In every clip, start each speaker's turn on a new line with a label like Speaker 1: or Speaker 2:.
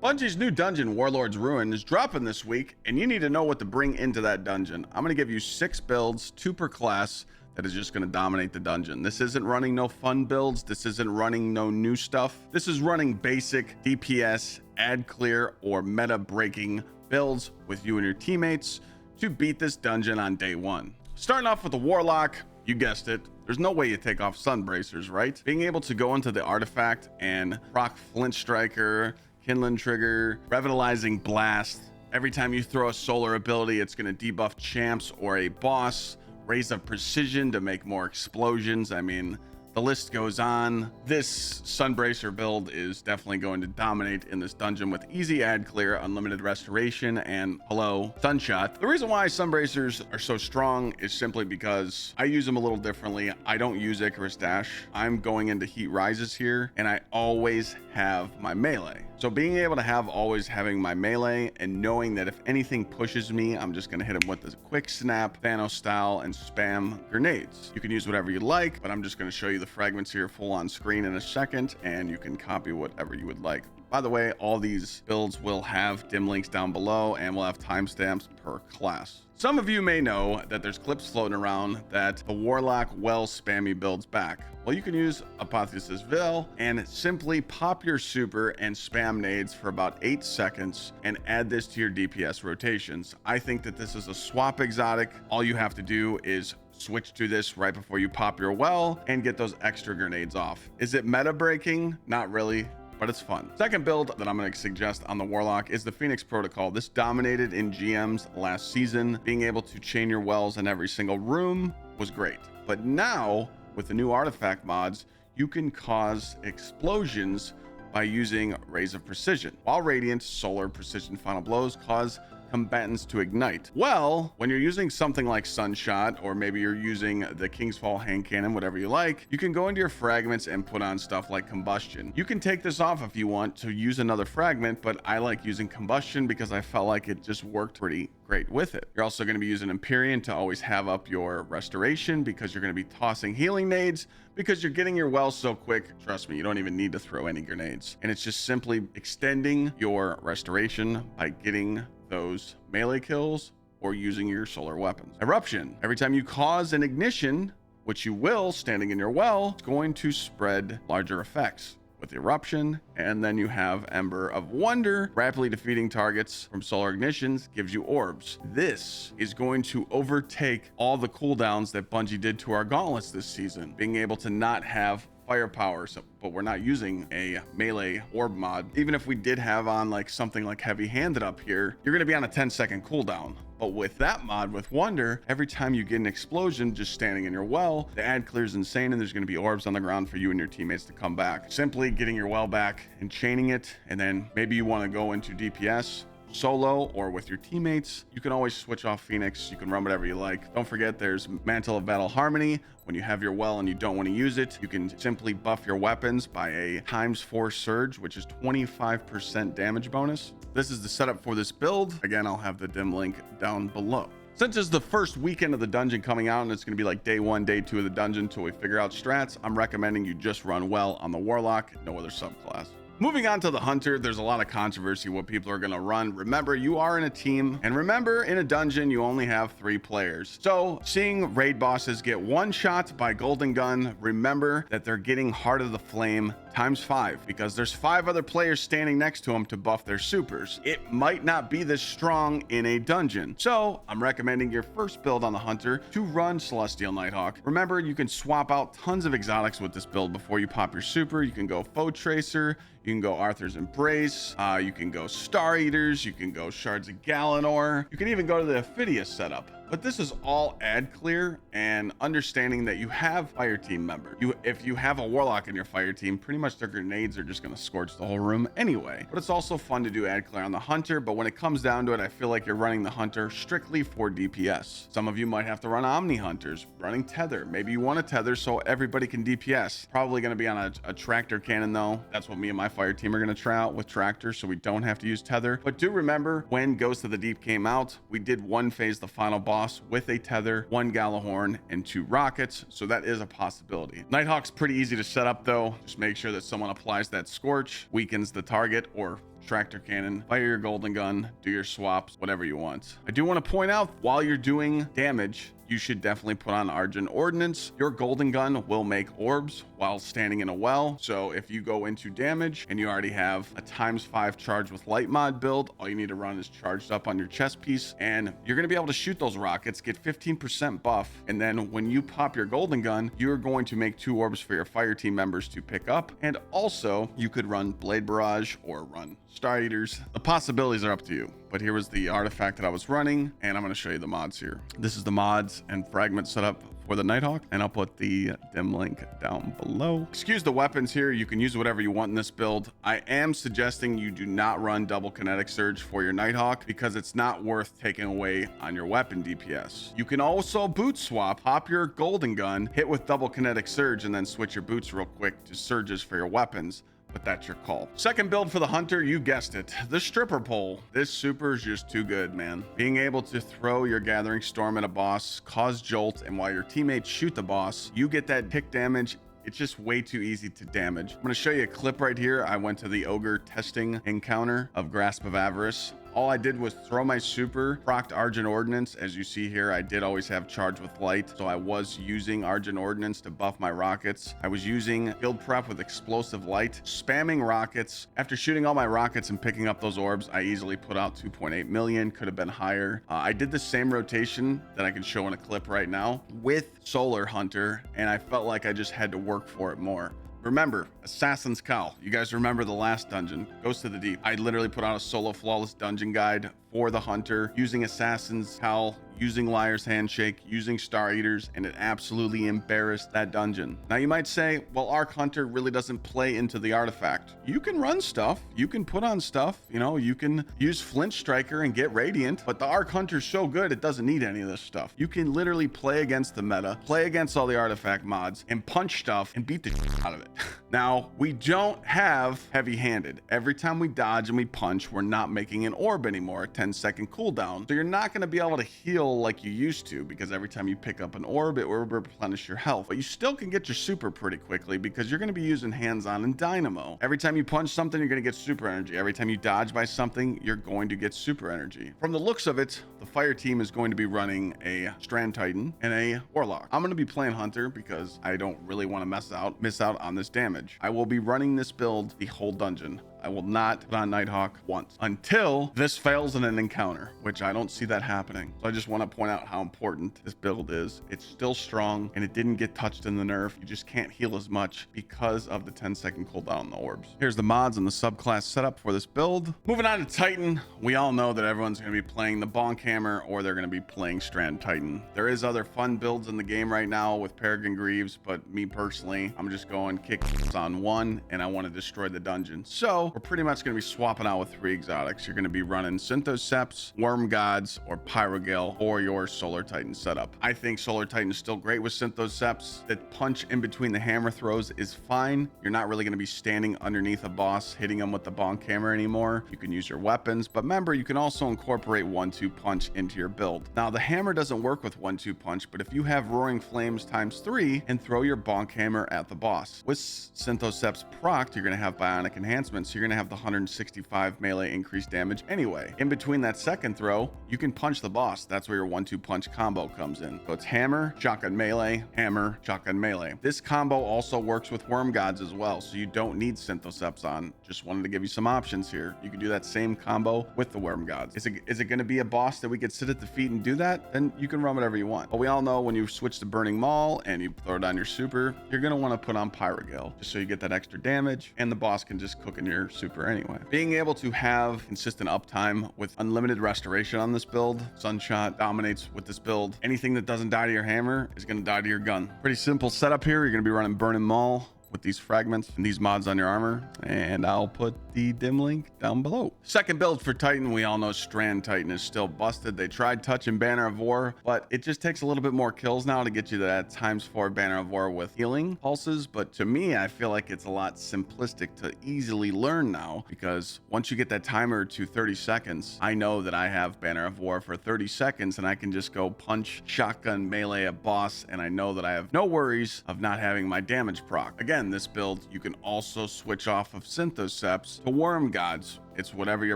Speaker 1: Bungie's new dungeon, Warlords Ruin, is dropping this week, and you need to know what to bring into that dungeon. I'm going to give you 6 builds, 2 per class, that is just going to dominate the dungeon. This isn't running no fun builds. This isn't running no new stuff. This is running basic DPS, ad clear, or meta breaking builds with you and your teammates to beat this dungeon on day 1. Starting off with the Warlock, you guessed it. There's no way you take off Sun Bracers, right? Being able to go into the artifact and proc Flint Striker, Kindling Trigger, Revitalizing Blast. Every time you throw a solar ability, it's going to debuff champs or a boss. Raise of Precision to make more explosions. I mean, the list goes on. This Sunbracer build is definitely going to dominate in this dungeon with easy ad clear, unlimited restoration, and hello, Sunshot. The reason why Sunbracers are so strong is simply because I use them a little differently. I don't use Icarus Dash. I'm going into Heat Rises here, and I always have my melee. So being able to have always having my melee and knowing that if anything pushes me, I'm just going to hit him with a quick snap, Thanos style, and spam grenades. You can use whatever you like, but I'm just going to show you the fragments here full on screen in a second, and you can copy whatever you would like. By the way, all these builds will have dim links down below and will have timestamps per class. Some of you may know that there's clips floating around that the Warlock well spammy builds back. Well, you can use Apotheosis Veil and simply pop your super and spam nades for about 8 seconds and add this to your DPS rotations. I think that this is a swap exotic. All you have to do is switch to this right before you pop your well and get those extra grenades off. Is it meta breaking? Not really, but it's fun. Second build that I'm going to suggest on the Warlock is the Phoenix Protocol. This dominated in GMs last season. Being able to chain your wells in every single room was great. But now, with the new artifact mods, you can cause explosions by using Rays of Precision. While Radiant, Solar, Precision, Final Blows cause combatants to ignite. Well, when you're using something like Sunshot, or maybe you're using the King's Fall hand cannon, whatever you like, you can go into your fragments and put on stuff like Combustion. You can take this off if you want to use another fragment, but I like using Combustion because I felt like it just worked pretty great with it. You're also going to be using Empyrean to always have up your restoration because you're going to be tossing healing nades because you're getting your wells so quick. Trust me, you don't even need to throw any grenades. And it's just simply extending your restoration by getting those melee kills or using your solar weapons. Eruption. Every time you cause an ignition, which you will standing in your well, it's going to spread larger effects with eruption. And then you have Ember of Wonder. Rapidly defeating targets from solar ignitions gives you orbs. This is going to overtake all the cooldowns that Bungie did to our gauntlets this season, being able to not have firepower. So, but we're not using a melee orb mod. Even if we did have on like something like heavy handed up here, you're going to be on a 10-second cooldown. But with that mod, with Wonder, every time you get an explosion just standing in your well, the ad clear is insane, and there's going to be orbs on the ground for you and your teammates to come back. Simply getting your well back and chaining it, and then maybe you want to go into DPS solo or with your teammates. You can always switch off Phoenix. You can run whatever you like. Don't forget there's Mantle of Battle Harmony. When you have your well and you don't want to use it, you can simply buff your weapons by a ×4 surge, which is 25% damage bonus. This is the setup for this build. Again, I'll have the dim link down below. Since it's the first weekend of the dungeon coming out and it's going to be like day 1, day 2 of the dungeon until we figure out strats, I'm recommending you just run well on the Warlock, no other subclass. Moving on to the Hunter, there's a lot of controversy what people are going to run. Remember, you are in a team, and remember, in a dungeon, you only have 3 players. So, seeing raid bosses get one shot by Golden Gun, remember that they're getting Heart of the Flame ×5 because there's 5 other players standing next to them to buff their supers. It might not be this strong in a dungeon. So, I'm recommending your first build on the Hunter to run Celestial Nighthawk. Remember, you can swap out tons of exotics with this build before you pop your super. You can go Foe Tracer, you can go Arthur's Embrace, you can go Star Eaters, you can go Shards of Galanor, you can even go to the Ophidius setup. But this is all ad clear and understanding that you have fire team members. If you have a Warlock in your fire team, pretty much their grenades are just going to scorch the whole room anyway. But it's also fun to do ad clear on the Hunter. But when it comes down to it, I feel like you're running the Hunter strictly for DPS. Some of you might have to run Omni Hunters, running Tether. Maybe you want a Tether so everybody can DPS. Probably going to be on a Tractor Cannon though. That's what me and my fire team are going to try out with Tractor, so we don't have to use Tether. But do remember when Ghost of the Deep came out, we did one phase the final boss boss with a tether, 1 Gjallarhorn, and 2 rockets. So that is a possibility. Nighthawk's pretty easy to set up though. Just make sure that someone applies that scorch, weakens the target, or tractor cannon, fire your golden gun, do your swaps, whatever you want. I do want to point out, while you're doing damage, you should definitely put on Argent Ordnance. Your golden gun will make orbs while standing in a well. So if you go into damage and you already have a ×5 charge with light mod build, all you need to run is charged up on your chest piece, and you're going to be able to shoot those rockets, get 15% buff. And then when you pop your golden gun, you're going to make 2 orbs for your fire team members to pick up. And also you could run Blade Barrage or run Star Eaters. The possibilities are up to you. But here was the artifact that I was running, and I'm going to show you the mods here. This is the mods and fragment setup for the Nighthawk, and I'll put the dim link down below. Excuse the weapons here. You can use whatever you want in this build. I am suggesting you do not run double kinetic surge for your Nighthawk because it's not worth taking away on your weapon DPS. You can also boot swap, pop your golden gun, hit with double kinetic surge, and then switch your boots real quick to surges for your weapons. But that's your call. Second build for the hunter, you guessed it, the stripper pole. This super is just too good, man. Being able to throw your gathering storm at a boss, cause jolt, and while your teammates shoot the boss, you get that tick damage. It's just way too easy to damage. I'm going to show you a clip right here. I went to the ogre testing encounter of Grasp of Avarice. All I did was throw my super, procced Argent Ordnance. As you see here, I did always have charge with light, so I was using Argent Ordnance to buff my rockets. I was using build prep with explosive light, spamming rockets. After shooting all my rockets and picking up those orbs, I easily put out 2.8 million, could have been higher. I did the same rotation that I can show in a clip right now with Solar Hunter, and I felt like I just had to work for it more. Remember, Assassin's Cowl. You guys remember the last dungeon, Ghost of the Deep. I literally put out a solo flawless dungeon guide for the hunter using Assassin's Cowl, using Liar's Handshake, using Star Eaters, and it absolutely embarrassed that dungeon. Now you might say, well, Arc Hunter really doesn't play into the artifact. You can run stuff, you can put on stuff, you know, you can use Flint Striker and get Radiant, but the Arc Hunter's so good it doesn't need any of this stuff. You can literally play against the meta, play against all the artifact mods, and punch stuff and beat the shit out of it. Now, we don't have heavy-handed. Every time we dodge and we punch, we're not making an orb anymore, a 10-second cooldown. So you're not going to be able to heal like you used to, because every time you pick up an orb, it will replenish your health. But you still can get your super pretty quickly because you're going to be using hands-on and dynamo. Every time you punch something, you're going to get super energy. Every time you dodge by something, you're going to get super energy. From the looks of it, the fire team is going to be running a Strand Titan and a Warlock. I'm going to be playing Hunter because I don't really want to miss out on this damage. I will be running this build the whole dungeon. I will not put on Nighthawk once until this fails in an encounter, which I don't see that happening. So I just want to point out how important this build is. It's still strong and it didn't get touched in the nerf. You just can't heal as much because of the 10-second cooldown on the orbs. Here's the mods and the subclass setup for this build. Moving on to Titan, we all know that everyone's going to be playing the Bonk Hammer or they're going to be playing Strand Titan. There is other fun builds in the game right now with Peregrine Greaves, but me personally, I'm just going kick on one and I want to destroy the dungeon. So we're pretty much going to be swapping out with 3 exotics. You're going to be running Synthoceps, Worm Gods, or Pyrogale for your Solar Titan setup. I think Solar Titan is still great with Synthoceps. That punch in between the hammer throws is fine. You're not really going to be standing underneath a boss hitting them with the Bonk Hammer anymore. You can use your weapons, but remember, you can also incorporate 1-2 punch into your build. Now, the hammer doesn't work with 1-2 punch, but if you have Roaring Flames ×3 and throw your Bonk Hammer at the boss. With Synthoceps procced, you're going to have Bionic Enhancements. You're going to have the 165 melee increased damage anyway. In between that second throw, you can punch the boss. That's where your 1-2 punch combo comes in. So it's hammer, shotgun melee, hammer, shotgun melee. This combo also works with Worm Gods as well, so you don't need Synthoceps on. Just wanted to give you some options here. You can do that same combo with the Worm Gods. Is it going to be a boss that we could sit at the feet and do that? Then you can run whatever you want. But we all know when you switch to Burning Maul and you throw down your super, you're going to want to put on Pyrogale just so you get that extra damage and the boss can just cook in your super anyway. Being able to have consistent uptime with unlimited restoration on this build, Sunshot dominates with this build. Anything that doesn't die to your hammer is going to die to your gun. Pretty simple setup here. You're going to be running Burning Maul with these fragments and these mods on your armor, and I'll put the dim link down below. Second build for Titan, we all know Strand Titan is still busted. They tried touching Banner of War, but it just takes a little bit more kills now to get you that ×4 Banner of War with healing pulses. But to me, I feel like it's a lot simplistic to easily learn now, because once you get that timer to 30 seconds, I know that I have Banner of War for 30 seconds and I can just go punch, shotgun, melee a boss, and I know that I have no worries of not having my damage proc. Again, this build, you can also switch off of Synthoceps to Worm Gods. It's whatever your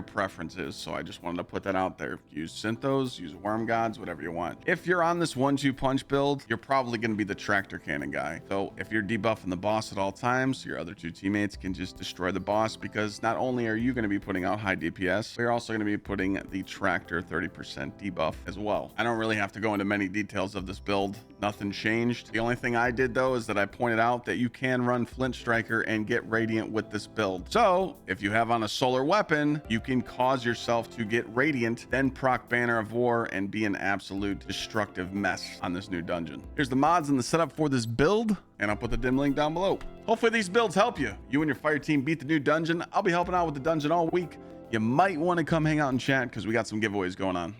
Speaker 1: preference is, so I just wanted to put that out there. Use Synthos, use Worm Gods, whatever you want. If you're on this 1-2 punch build, you're probably going to be the tractor cannon guy. So if you're debuffing the boss at all times, your other two teammates can just destroy the boss, because not only are you going to be putting out high DPS, but you're also going to be putting the tractor 30% debuff as well. I don't really have to go into many details of this build. Nothing changed. The only thing I did though is that I pointed out that you can run Flint Striker and get Radiant with this build. So if you have on a solar weapon, you can cause yourself to get Radiant, then proc Banner of War, and be an absolute destructive mess on this new dungeon. Here's the mods and the setup for this build, and I'll put the dim link down below. Hopefully these builds help you. You and your fire team beat the new dungeon. I'll be helping out with the dungeon all week. You might want to come hang out and chat, because we got some giveaways going on.